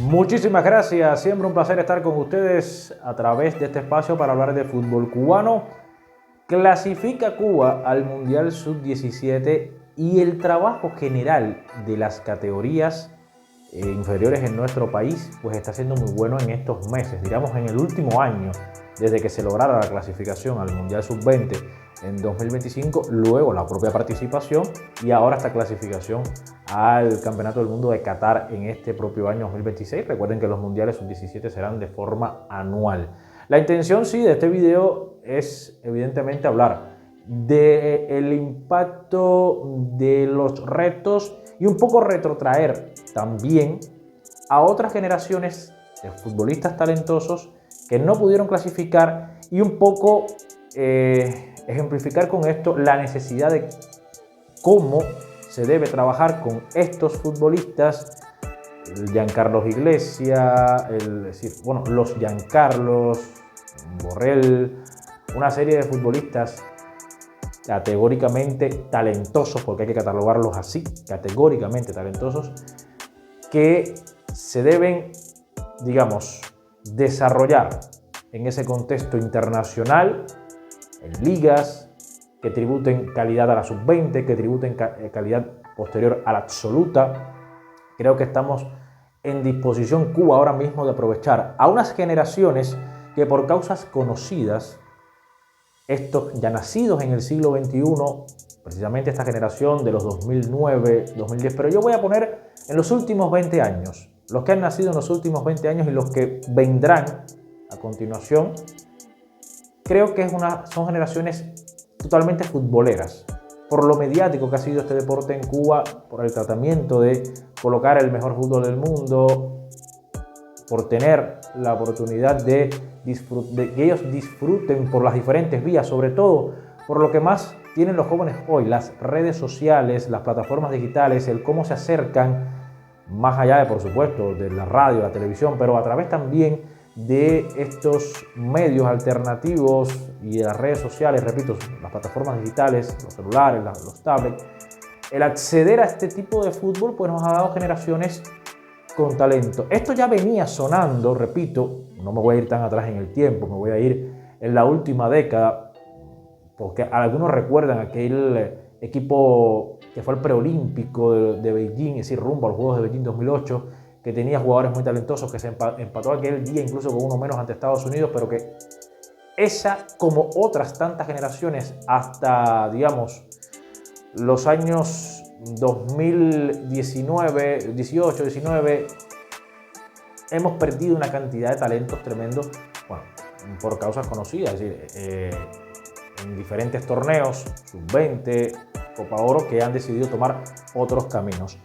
Muchísimas gracias, siempre un placer estar con ustedes a través de este espacio para hablar de fútbol cubano. Clasifica Cuba al Mundial Sub-17 y el trabajo general de las categorías inferiores en nuestro país pues está siendo muy bueno en estos meses, digamos en el último año, desde que se lograra la clasificación al Mundial Sub-20 en 2025, luego la propia participación y ahora esta clasificación al Campeonato del Mundo de Qatar en este propio año 2026. Recuerden que los Mundiales Sub-17 serán de forma anual. La intención sí de este video es evidentemente hablar del impacto de los retos y un poco retrotraer también a otras generaciones de futbolistas talentosos que no pudieron clasificar y un poco ejemplificar con esto la necesidad de cómo se debe trabajar con estos futbolistas, el Giancarlos Iglesias, los Giancarlos, Borrell, una serie de futbolistas categóricamente talentosos, porque hay que catalogarlos así, categóricamente talentosos, que se deben, digamos, desarrollar en ese contexto internacional, en ligas que tributen calidad a la sub-20, que tributen calidad posterior a la absoluta. Creo que estamos en disposición Cuba ahora mismo de aprovechar a unas generaciones que por causas conocidas, estos ya nacidos en el siglo XXI, precisamente esta generación de los 2009, 2010, pero yo voy a poner en los últimos 20 años, los que han nacido en los últimos 20 años y los que vendrán a continuación, creo que son generaciones totalmente futboleras, por lo mediático que ha sido este deporte en Cuba, por el tratamiento de colocar el mejor fútbol del mundo, por tener la oportunidad de que ellos disfruten por las diferentes vías, sobre todo por lo que más tienen los jóvenes hoy, las redes sociales, las plataformas digitales, el cómo se acercan, más allá de, por supuesto, de la radio, la televisión, pero a través también de estos medios alternativos y de las redes sociales, repito, las plataformas digitales, los celulares, los tablets, el acceder a este tipo de fútbol pues nos ha dado generaciones con talento. Esto ya venía sonando, repito, no me voy a ir tan atrás en el tiempo, me voy a ir en la última década, porque algunos recuerdan aquel equipo que fue el preolímpico de Beijing, es decir, rumbo a los Juegos de Beijing 2008, que tenía jugadores muy talentosos, que se empató aquel día incluso con uno menos ante Estados Unidos, pero que esa, como otras tantas generaciones, hasta, digamos, los años 2019, 18, 19, hemos perdido una cantidad de talentos tremendos, bueno, por causas conocidas, es decir, en diferentes torneos, sub-20, Copa Oro, que han decidido tomar otros caminos.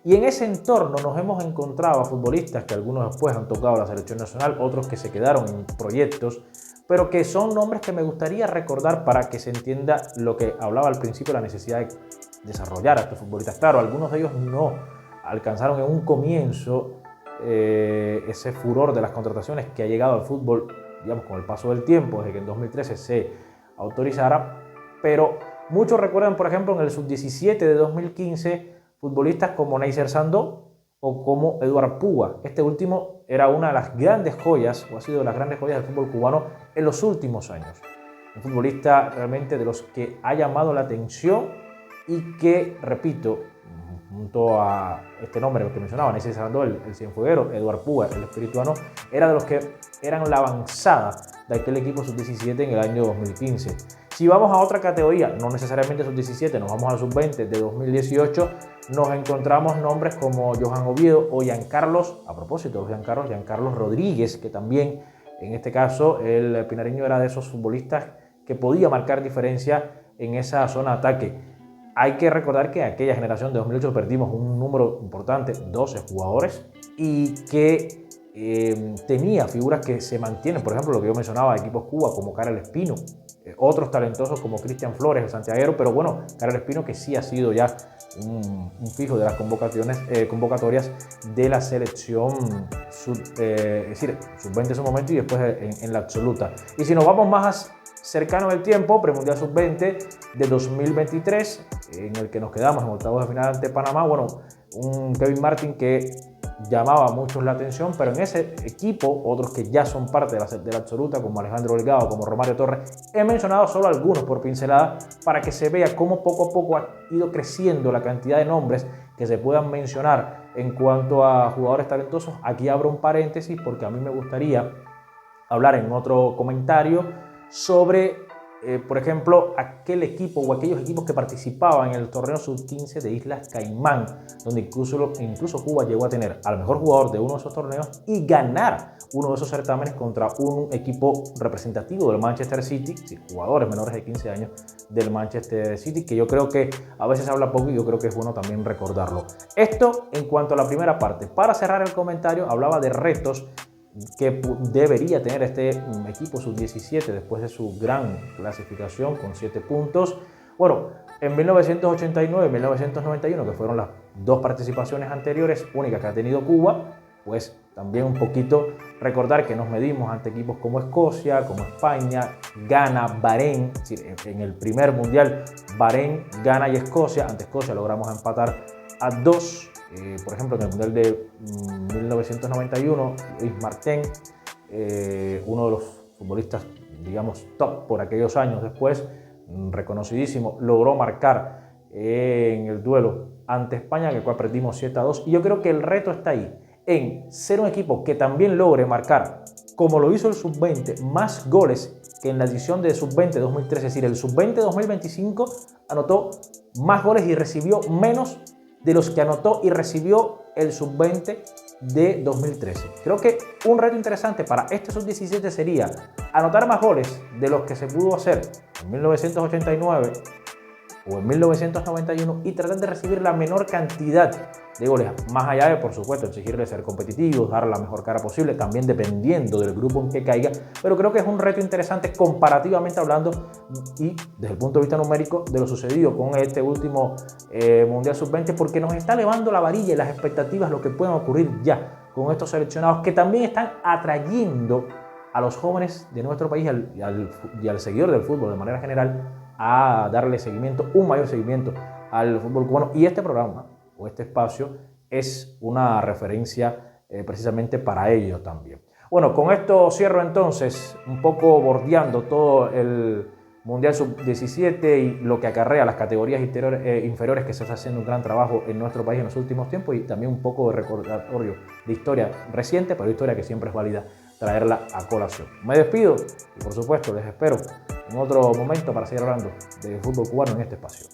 Y en ese entorno nos hemos encontrado a futbolistas que algunos después han tocado la selección nacional, otros que se quedaron en proyectos, pero que son nombres que me gustaría recordar para que se entienda lo que hablaba al principio, la necesidad de desarrollar a estos futbolistas. Claro, algunos de ellos no alcanzaron en un comienzo ese furor de las contrataciones que ha llegado al fútbol, digamos, con el paso del tiempo, desde que en 2013 se autorizara, pero muchos recuerdan, por ejemplo, en el sub-17 de 2015, futbolistas como Neisser Sandow o como Eduard Puga. Este último era una de las grandes joyas, o ha sido de las grandes joyas del fútbol cubano en los últimos años. Un futbolista realmente de los que ha llamado la atención y que, repito, junto a este nombre que mencionaba, Neisser Sandow, el cienfueguero, Eduard Puga, el espirituano, era de los que eran la avanzada de aquel equipo sub-17 en el año 2015. Si vamos a otra categoría, no necesariamente sub-17, nos vamos al sub-20 de 2018, nos encontramos nombres como Johan Oviedo o Giancarlos, a propósito de Giancarlos Rodríguez, que también en este caso el pinareño era de esos futbolistas que podía marcar diferencia en esa zona de ataque. Hay que recordar que en aquella generación de 2008 perdimos un número importante, 12 jugadores, y que tenía figuras que se mantienen, por ejemplo, lo que yo mencionaba, equipos Cuba como Karel Espino, otros talentosos como Cristian Flores, el santiaguero, pero bueno, Karel Espino que sí ha sido ya un fijo de las convocatorias de la selección sub-20 en su momento y después en la absoluta. Y si nos vamos más cercano del tiempo, premundial sub-20 de 2023, en el que nos quedamos en octavos de final ante Panamá, bueno, un Kevin Martin que llamaba a muchos la atención, pero en ese equipo, otros que ya son parte de la absoluta, como Alejandro Delgado, como Romario Torres, he mencionado solo algunos por pincelada para que se vea cómo poco a poco ha ido creciendo la cantidad de nombres que se puedan mencionar en cuanto a jugadores talentosos. Aquí abro un paréntesis porque a mí me gustaría hablar en otro comentario sobre, por ejemplo, aquel equipo o aquellos equipos que participaban en el torneo sub-15 de Islas Caimán, donde incluso Cuba llegó a tener al mejor jugador de uno de esos torneos y ganar uno de esos certámenes contra un equipo representativo del Manchester City, jugadores menores de 15 años del Manchester City, que yo creo que a veces se habla poco y yo creo que es bueno también recordarlo. Esto en cuanto a la primera parte. Para cerrar el comentario, hablaba de retos que debería tener este equipo sub-17 después de su gran clasificación con 7 puntos. Bueno, en 1989 y 1991, que fueron las dos participaciones anteriores, únicas que ha tenido Cuba, pues también un poquito recordar que nos medimos ante equipos como Escocia, como España, Ghana, Bahrein. Es decir, en el primer mundial, Bahrein, Ghana y Escocia. Ante Escocia logramos empatar a 2. Por ejemplo, en el Mundial de 1991, Luis Martín, uno de los futbolistas, digamos, top por aquellos años después, reconocidísimo, logró marcar en el duelo ante España, en el cual perdimos 7-2. Y yo creo que el reto está ahí, en ser un equipo que también logre marcar, como lo hizo el Sub-20, más goles que en la edición de Sub-20 2013. Es decir, el Sub-20 2025 anotó más goles y recibió menos de los que anotó y recibió el Sub-20 de 2013. Creo que un reto interesante para este Sub-17 sería anotar más goles de los que se pudo hacer en 1989 o en 1991 y tratar de recibir la menor cantidad de goles, más allá de, por supuesto, exigirle ser competitivos, dar la mejor cara posible, también dependiendo del grupo en que caiga, pero creo que es un reto interesante comparativamente hablando y desde el punto de vista numérico de lo sucedido con este último Mundial Sub-20, porque nos está elevando la varilla y las expectativas, lo que pueden ocurrir ya con estos seleccionados que también están atrayendo a los jóvenes de nuestro país y al seguidor del fútbol de manera general a darle seguimiento, un mayor seguimiento al fútbol cubano. Y este programa o este espacio es una referencia precisamente para ello también. Bueno, con esto cierro entonces, un poco bordeando todo el Mundial Sub-17 y lo que acarrea las categorías inferiores, que se está haciendo un gran trabajo en nuestro país en los últimos tiempos, y también un poco de recordatorio de historia reciente, pero historia que siempre es válida traerla a colación. Me despido y por supuesto les espero en otro momento para seguir hablando de fútbol cubano en este espacio.